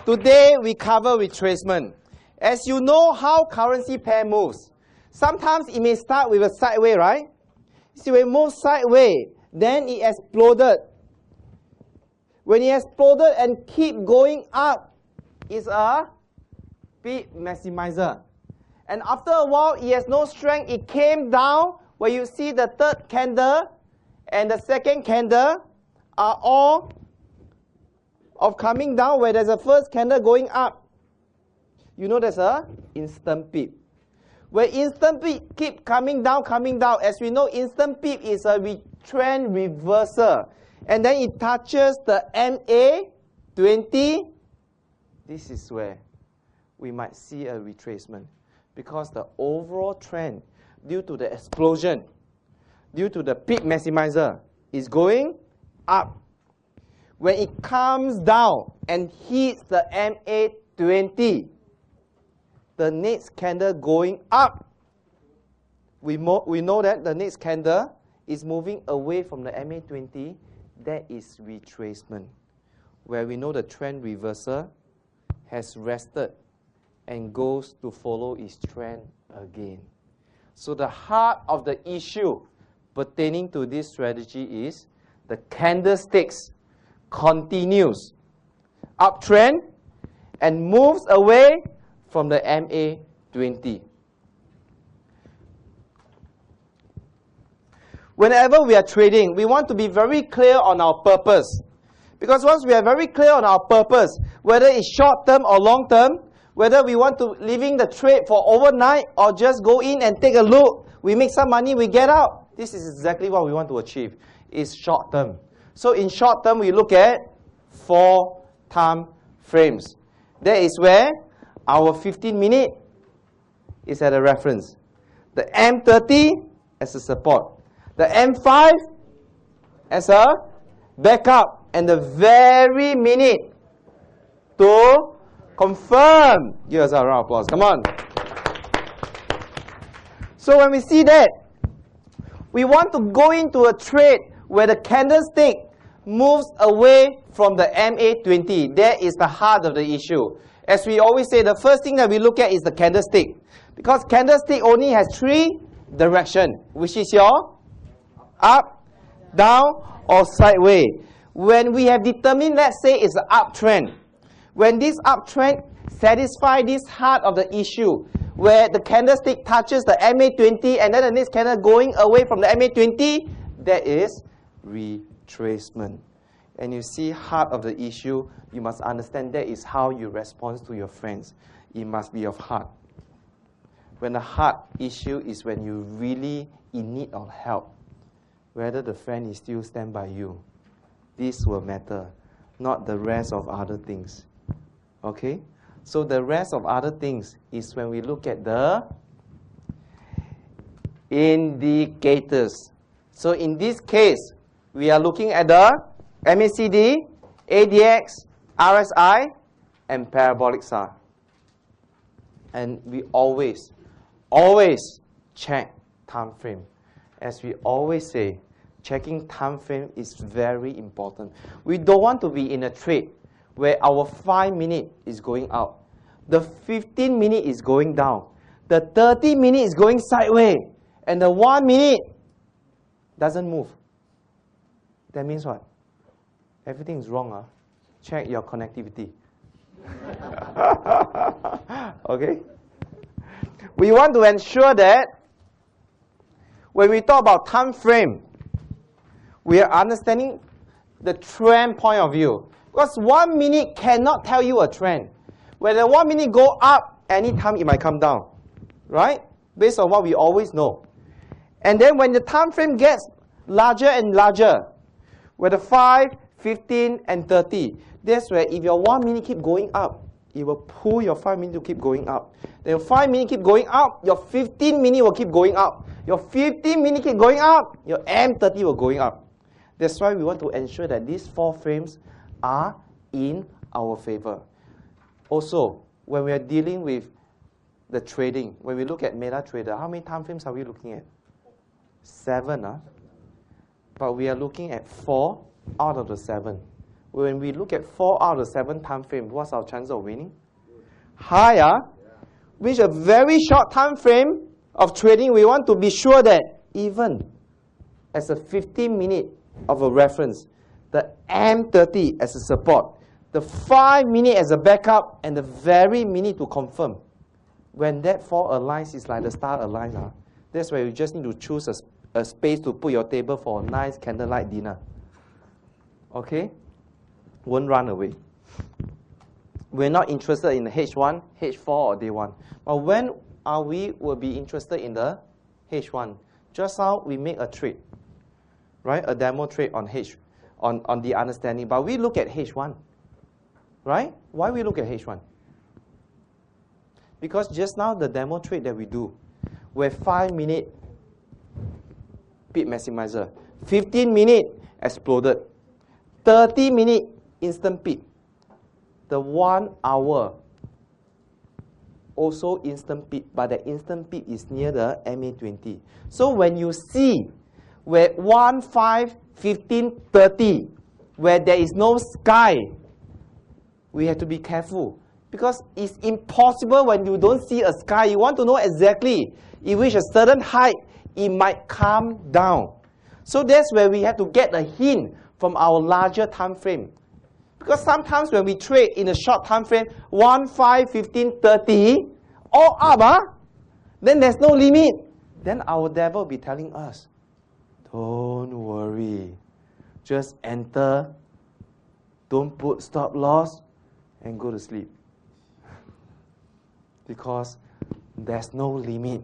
Today we cover retracement. As you know how currency pair moves, sometimes it may start with a sideways, right? See, when it moves sideways, then it exploded. When it exploded and keep going up, it's a Pip maximizer. And after a while, it has no strength. It came down, where you see the third candle and the second candle are all of coming down, where there's a first candle going up. You know there's a instant Pip. Where instant Pip keep coming down, as we know, instant Pip is a trend reversal. And then it touches the MA20. This is where we might see a retracement, because the overall trend, due to the explosion, due to the Pip maximizer, is going up. When it comes down and hits the MA20, the next candle going up, we know that the next candle is moving away from the MA20. That is retracement, where we know the trend reversal has rested and goes to follow its trend again. So the heart of the issue pertaining to this strategy is the candlesticks continues uptrend and moves away from the MA20. Whenever we are trading, we want to be very clear on our purpose. Because once we are very clear on our purpose, whether it's short-term or long-term, whether we want to leaving the trade for overnight or just go in and take a look, we make some money, we get out. This is exactly what we want to achieve. It's short-term. So in short-term, we look at 4 time frames. That is where our 15-minute is at a reference. The M30 as a support. The M5 as a backup. And the very minute to confirm. Give us a round of applause. Come on. So when we see that, we want to go into a trade where the candlestick moves away from the MA20. That is the heart of the issue. As we always say, the first thing that we look at is the candlestick. Because candlestick only has 3 directions, which is your up, down, or sideways. When we have determined, let's say, it's an uptrend. When this uptrend satisfies this heart of the issue, where the candlestick touches the MA20 and then the next candle going away from the MA20, that is retracement. And you see, heart of the issue, you must understand that is how you respond to your friends. It must be of heart. When the heart issue is when you really in need of help, whether the friend is still stand by you. This will matter, not the rest of other things. Okay? So the rest of other things is when we look at the indicators. So in this case, we are looking at the MACD, ADX, RSI, and parabolic SAR. And we always check time frame. As we always say, checking time frame is very important. We don't want to be in a trade where our 5-minute is going up, the 15-minute is going down, the 30-minute is going sideways, and the 1 minute doesn't move. That means what? Everything is wrong. Huh? Check your connectivity. Okay? We want to ensure that when we talk about time frame, we are understanding the trend point of view. Because 1 minute cannot tell you a trend. When the 1 minute go up, anytime it might come down. Right? Based on what we always know. And then when the time frame gets larger and larger, where the 5, 15, and 30, that's where if your 1 minute keep going up, it will pull your 5 minute to keep going up. Then your 5 minute keep going up, your 15 minute will keep going up. Your 15 minute keep going up, your M30 will going up. That's why we want to ensure that these 4 frames are in our favor. Also, when we are dealing with the trading, when we look at MetaTrader, how many time frames are we looking at? 7. But we are looking at 4 out of the 7. When we look at 4 out of 7 time frame, what's our chance of winning? Higher. Which a very short time frame of trading, we want to be sure that even as a 15-minute of a reference, the M30 as a support, the 5-minute as a backup, and the very minute to confirm. When that 4 aligns, it's like the star aligns. That's where you just need to choose a space to put your table for a nice candlelight dinner. Okay? Won't run away. We're not interested in the H1, H4, or day 1. But when are we will be interested in the H1? Just now we make a trade, right? A demo trade on on the understanding. But we look at H1, right? Why we look at H1? Because just now the demo trade that we do, where 5-minute Pip maximizer, 15-minute exploded, 30-minute instant Pip, the 1 hour also instant Pip, but the instant Pip is near the MA20. So when you see where 1, 5, 15, 30, where there is no sky, we have to be careful. Because it's impossible when you don't see a sky. You want to know exactly if reach a certain height, it might come down. So that's where we have to get a hint from our larger time frame. Because sometimes when we trade in a short time frame, 1, 5, 15, 30, all up, then there's no limit. Then our devil will be telling us, don't worry, just enter, don't put stop loss, and go to sleep. Because there's no limit.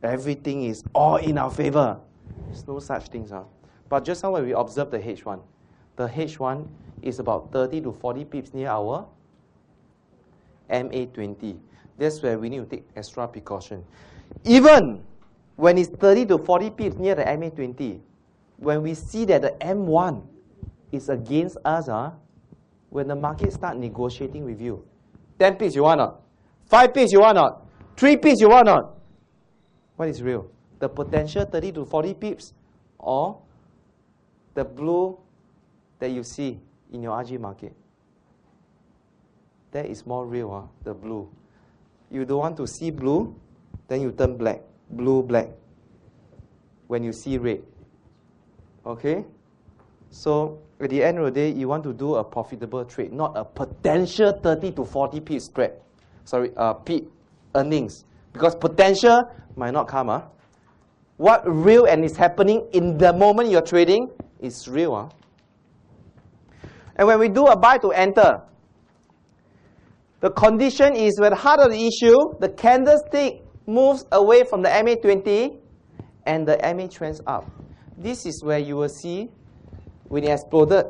Everything is all in our favor. There's no such things. But just now when we observe the H1 is about 30 to 40 pips near our MA20. That's where we need to take extra precaution. Even when it's 30 to 40 pips near the MA20, when we see that the M1 is against us, when the market start negotiating with you, 10 pips you want not? 5 pips you want not? 3 pips you want not? What is real? The potential 30 to 40 pips or the blue that you see in your RG market? That is more real, the blue. You don't want to see blue, then you turn black. Blue, black. When you see red. Okay? So, at the end of the day, you want to do a profitable trade, not a potential 30 to 40 pip spread. Sorry, pip earnings. Because potential might not come. What real and is happening in the moment you're trading is real. And when we do a buy to enter, the condition is where the heart of the issue, the candlestick moves away from the MA20 and the MA trends up. This is where you will see when it exploded,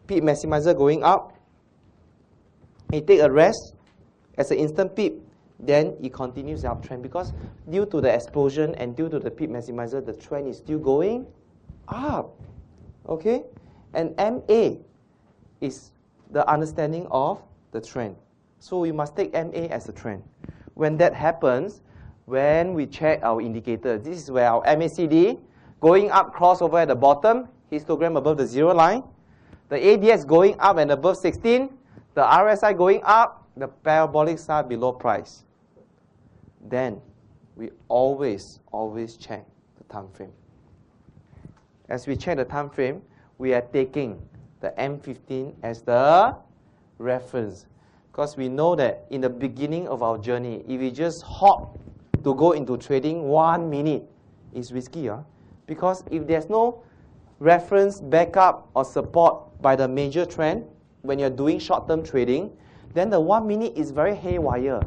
Pip maximizer going up, it take a rest as an instant Pip, then it continues the uptrend because due to the explosion and due to the Pip maximizer, the trend is still going up. Okay? And MA is the understanding of the trend. So we must take MA as a trend. When that happens, when we check our indicator, this is where our MACD going up, crossover at the bottom, histogram above the 0 line, the ADX going up and above 16, the RSI going up, the parabolic star below price. Then we always check the time frame. As we check the time frame, we are taking the M15 as the reference. Because we know that in the beginning of our journey, if we just hop to go into trading 1 minute, it's risky. Because if there's no reference, backup, or support by the major trend, when you're doing short-term trading, then the 1 minute is very haywire.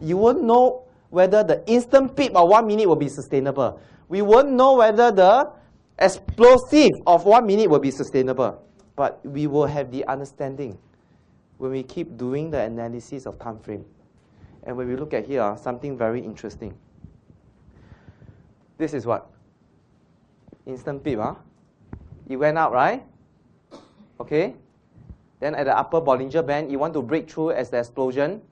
You won't know whether the instant peak of 1 minute will be sustainable. We won't know whether the explosive of 1 minute will be sustainable. But we will have the understanding when we keep doing the analysis of time frame. And when we look at here, something very interesting. This is what? Instant peak, It went up, right? Okay. Then at the upper Bollinger Band, you want to break through as the explosion.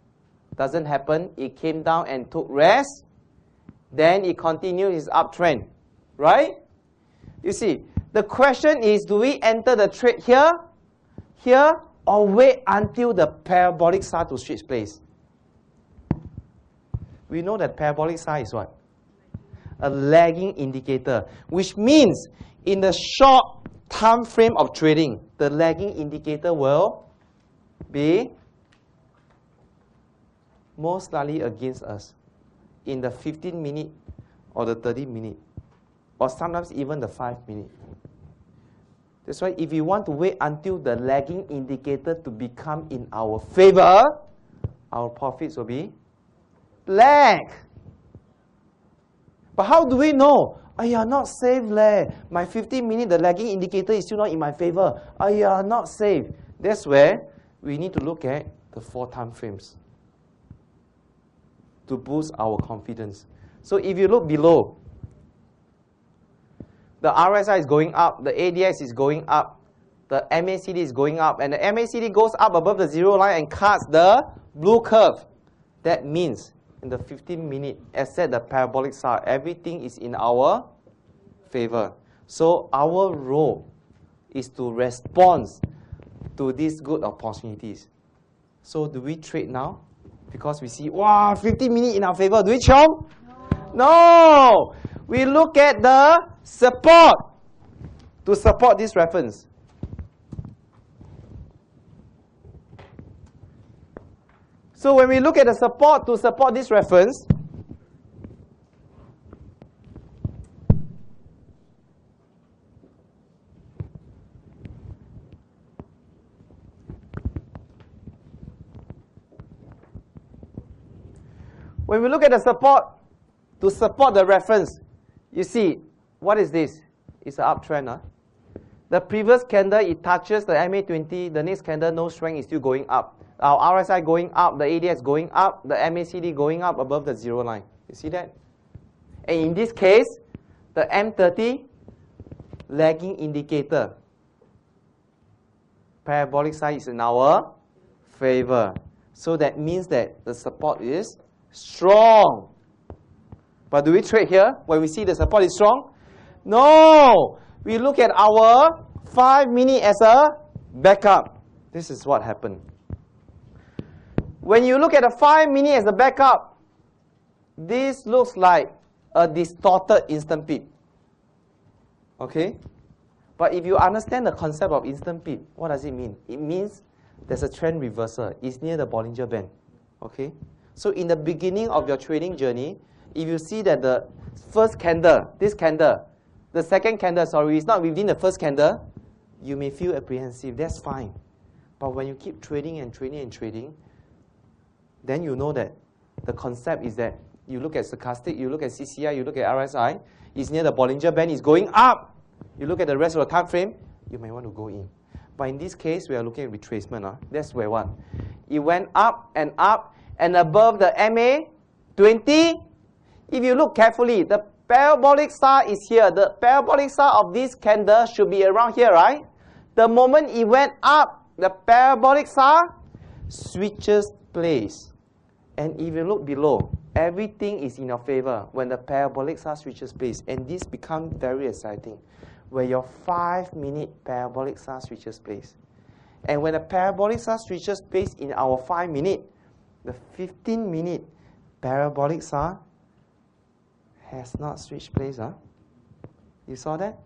Doesn't happen. It came down and took rest. Then it continued its uptrend, right? You see, the question is, do we enter the trade here here or wait until the parabolic SAR to switch place? We know that parabolic SAR is what? A lagging indicator, which means in the short time frame of trading, the lagging indicator will be most likely against us in the 15-minute or the 30-minute, or sometimes even the 5-minute. That's why if you want to wait until the lagging indicator to become in our favor, our profits will be lag. But how do we know? Not safe leh. My 15-minute, the lagging indicator is still not in my favor. Not safe. That's where we need to look at the 4 time frames to boost our confidence. So if you look below, the RSI is going up, the ADX is going up, the MACD is going up, and the MACD goes up above the zero line and cuts the blue curve. That means in the 15-minute, as said, the parabolic SAR, everything is in our favor. So our role is to respond to these good opportunities. So do we trade now? Because we see, wow, 15-minute in our favor. Do we chong? No! We look at the support to support this reference. So when we look at the support to support this reference, when we look at the support to support the reference, you see, what is this? It's an uptrend. Huh? The previous candle, it touches the MA20. The next candle, no strength, is still going up. Our RSI going up, the ADX going up, the MACD going up above the zero line. You see that? And in this case, the M30 lagging indicator, parabolic SAR is in our favor. So that means that the support is strong. But do we trade here when we see the support is strong? No! We look at our 5-minute as a backup. This is what happened. When you look at a 5-minute as a backup, this looks like a distorted instant peak. Okay? But if you understand the concept of instant peak, what does it mean? It means there's a trend reversal. It's near the Bollinger Band. Okay? So in the beginning of your trading journey, if you see that the first candle, this candle, the second candle, sorry, is not within the first candle, you may feel apprehensive. That's fine. But when you keep trading and trading and trading, then you know that the concept is that you look at stochastic, you look at CCI, you look at RSI, it's near the Bollinger Band, it's going up. You look at the rest of the time frame, you may want to go in. But in this case, we are looking at retracement. That's where what? It went up, and above the MA20. If you look carefully, the parabolic SAR is here. The parabolic SAR of this candle should be around here, right? The moment it went up, the parabolic SAR switches place. And if you look below, everything is in your favor when the parabolic SAR switches place. And this becomes very exciting, where your 5-minute parabolic SAR switches place. And when the parabolic SAR switches place in our 5-minute, the 15-minute parabolic SAR has not switched place. Huh? You saw that?